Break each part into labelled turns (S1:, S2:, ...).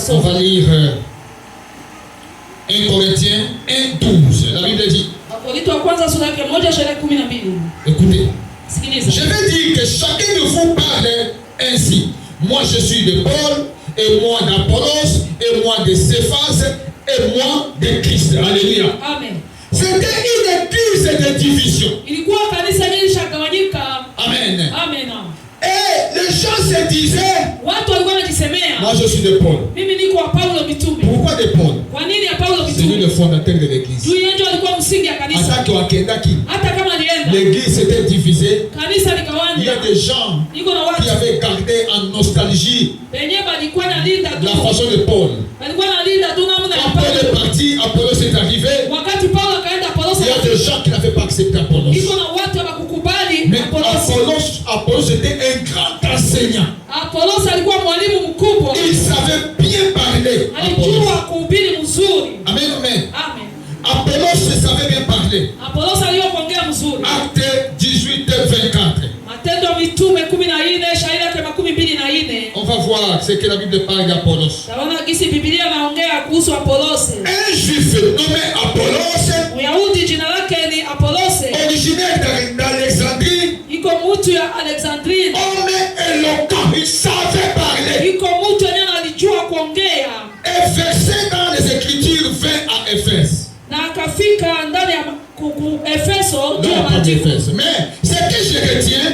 S1: On va lire 1 Corinthiens 1:12. La Bible dit. Écoutez. Je vais dire que chacun de vous parle ainsi. Moi je suis de Paul, et moi d'Apollos, et moi de Céphas, et moi de Christ. Alléluia.
S2: Amen.
S1: C'était une église de division. Amen.
S2: Amen.
S1: Et les gens se disaient, moi je suis de Paul. Pourquoi de Paul? C'est lui le fondateur de l'église. L'église était divisée. Il y a des gens qui avaient gardé en nostalgie la façon de Paul. Quand Paul est parti, Apollos est arrivé. Il y a des gens qui n'avaient pas accepté Apollos. Mais Apollos était un grand enseignant. Il savait bien parler. Amen, amen. Apollos savait bien parler. Acte 18, 24. On va voir ce que la Bible parle d'Apollos. Un juif nommé Apollos, originaire d'Alexandrie, homme éloquent, il savait parler. Et versé dans les Écritures 20 à Éphèse. Mais ce que je retiens,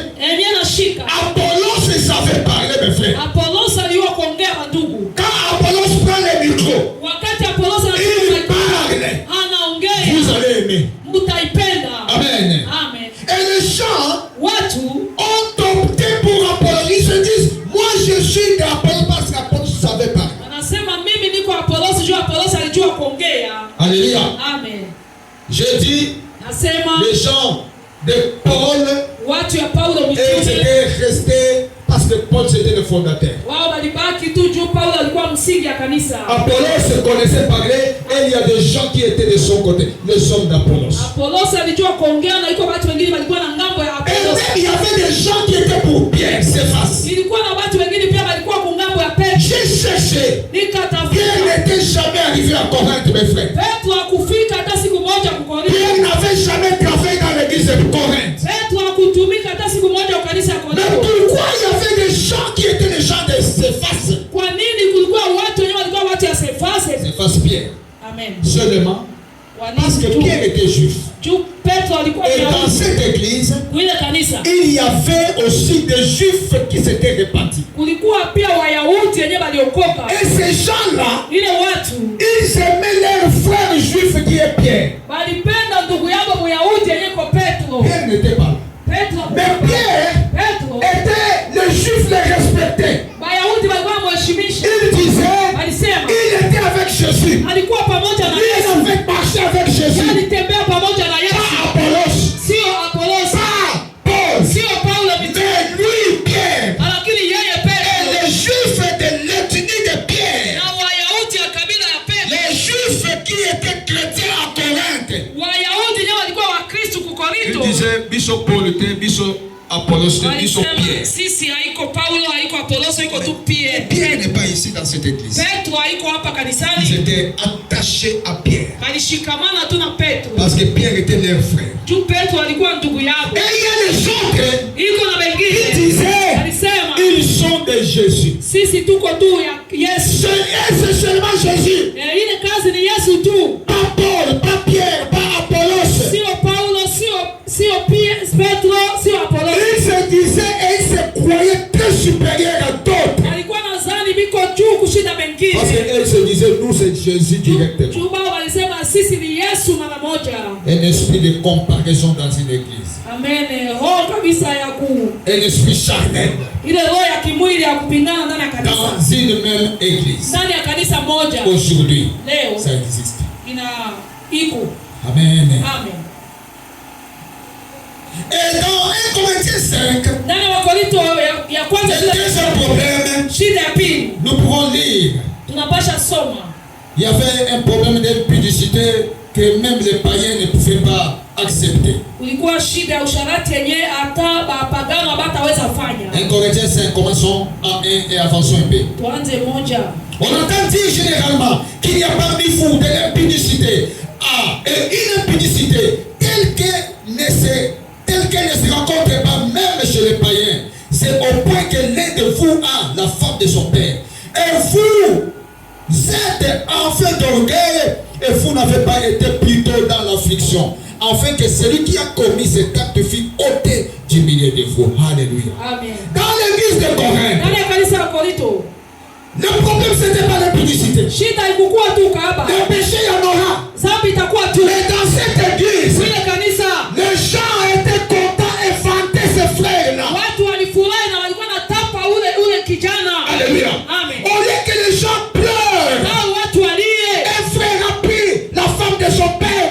S1: Apollos savait parler, mes frères. Quand Apollos prend le micro, il parle. Vous allez aimer. Amen. Et les gens ont opté pour Apollos. Ils se disent, moi je suis d'Apollos parce qu'Apollos savait parler. Alléluia.
S2: Amen.
S1: J'ai dit, les gens de Paul, ils étaient restés parce que Paul c'était le fondateur. Apollos se connaissait parler et il y a des gens qui étaient de son côté, les hommes d'Apollos. Et il y avait des gens qui étaient pour Pierre, Céphas. J'ai cherché. Pierre n'était jamais arrivé à Corinthe, mes frères. Pierre n'avait jamais travaillé dans l'église de Corinthe. Mais pourquoi il y avait des gens qui étaient les gens de Céphas? Céphas Pierre.
S2: Amen.
S1: Seulement parce que Pierre était juif. Et dans cette église, il y avait aussi des juifs qui s'étaient répartis. Et ces gens-là, ils aimaient leur frère juif qui est Pierre. Pierre n'était pas là. Mais Pierre était le juif les respectait. Il disait, il était avec Jésus. Il avait marché avec Jésus. Pas Apollos. Pas Paul. Mais lui, Pierre. Et les juifs de l'ethnie de Pierre. Les juifs qui étaient chrétiens à Corinthe. Il disait, Bishop Paul était Bishop Apollos, Bishop Pierre. Pierre n'est pas ici dans cette église. Ils étaient attachés à Pierre. Parce que Pierre était leur frère. Et il y a les autres qui disaient, ils sont de Jésus. C'est seulement Jésus. Pas Paul, pas Pierre, pas Apollos. Ils se disaient et ils se croyaient très supérieurs à d'autres. Parce qu'ils se disaient, nous c'est Jésus directement. Un esprit de comparaison dans une église.
S2: Amen.
S1: Un esprit charnel. Dans une même église. Aujourd'hui, ça existe. Amen.
S2: Amen.
S1: Et dans 1 Corinthiens 5, le deuxième problème, nous pouvons lire. Il y avait un problème d'impudicité que même les païens ne pouvaient pas accepter. 1 Corinthiens 5, commençons à 1 et avançons un peu. On entend dire généralement qu'il y a parmi vous de l'impudicité. Et une impudicité telle qu'elle ne se rencontre pas même chez les païens. C'est au point que l'un de vous a la femme de son père. Et vous êtes enfant d'orgueil et vous n'avez pas été plutôt dans l'affliction. Afin que celui qui a commis cet acte fût ôté du milieu de vous. Alléluia.
S2: Amen.
S1: Dans l'église de Corinthe, le problème c'était pas l'impudicité. Le péché y en aura. Mais dans cette église, les gens étaient contents et vantaient ces frères-là. Alléluia. Au lieu que les gens pleurent, un frère a pris la femme de son père,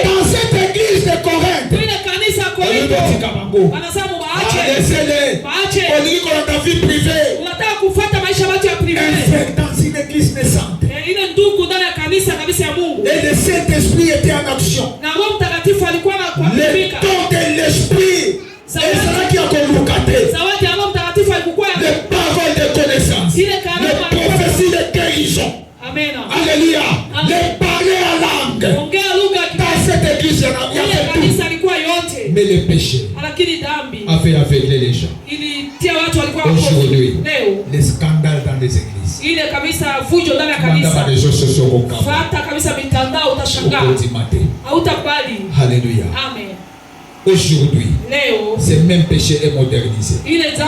S1: dans cette église de Corinthe, laissez-les. On dit qu'on a ta vie privée. Dans une église naissante. Et le Saint-Esprit était en action. Le don de l'Esprit. C'est ça qui a convoqué. Les paroles de connaissance. Les prophéties de guérison. Alléluia. Les parler en langue. Dans cette église, il y avait tout. Mais le péché avait aveugler les gens. Aujourd'hui, les scandales dans les églises. Mandaba des gens sociaux au camp. Alléluia. Aujourd'hui, ce même péché est modernisé. Et Paul est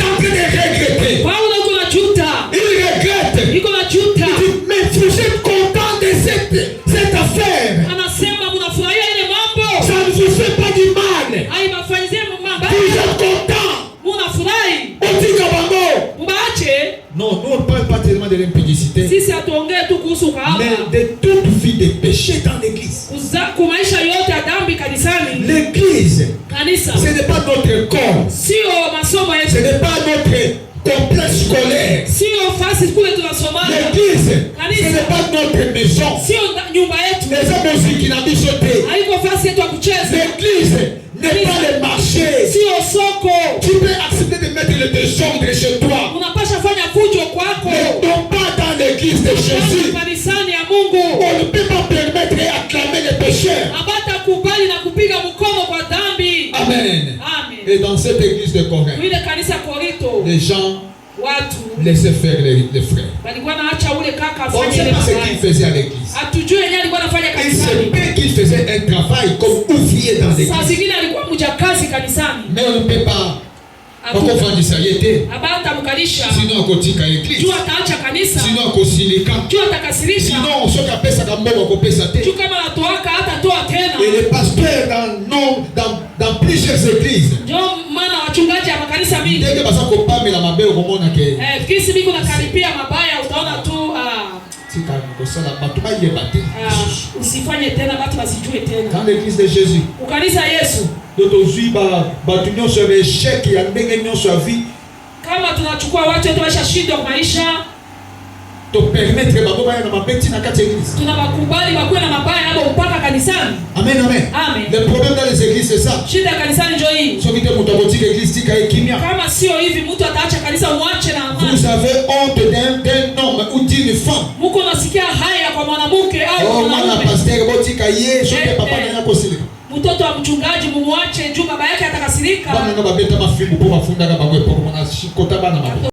S1: en train de regretter. Il regrette. Il dit, mais vous êtes content de cette affaire. Ça ne vous fait pas du mal. Vous êtes content. Non, nous on ne parle pas tellement de l'impudicité, mais de toute vie de péché dans l'église. L'église, ce n'est pas notre corps. Ce n'est pas notre complexe scolaire. L'église, ce n'est pas notre maison. Les hommes qui n'ont pas sauté. L'église n'est pas le marché. Tu peux accepter de mettre le désordre chez toi. Ne tombe pas dans l'église de Jésus. On ne peut pas permettre et acclamer les pécheurs. Amen. Et dans cette église de Corinthe, les gens laissaient faire les frères. On ne sait pas ce qu'ils faisaient à l'église. Il se peut qu'ils faisaient un travail comme ouvrier dans l'église. Mais on ne peut pas. Sinon akotika église. Sinon akosilika. Sinon soka pesa kambo akopesa te. Et les pasteurs dans plusieurs églises. Dès basa kopamela mabe okomona ke.
S2: Usifanye tena watu wasijue tena.
S1: Dans l'église de Jésus.
S2: Ukanisa Yesu.
S1: D'autozui batu nyonso échec ya ndenge nyonso vie.
S2: Kama tunachukua watu wote washashindwa maisha,
S1: to permettre babo baya na mabeti na kati église.
S2: Tunabakubali bakwe na mabaya hapo mpaka kanisani.
S1: Amen, amen.
S2: Amen.
S1: Le problème dans les églises c'est ça.
S2: Shida kanisani ndio hii.
S1: Sio kile mtu abotika église tika kimya.
S2: Kama sio hivi mtu ataacha kanisa uache na amani.
S1: Vous avez honte d'un homme ou d'une femme.
S2: Mko nasikia haya kwa mwanamke au
S1: mwana pasteur botika ye sote papa na kosilika.
S2: Mtoto wa mchungaji mumwache juu baba yake atakasirika.
S1: Bana na babeta mafimbo kwa mafunda na bagwe kwa mwana shikota bana.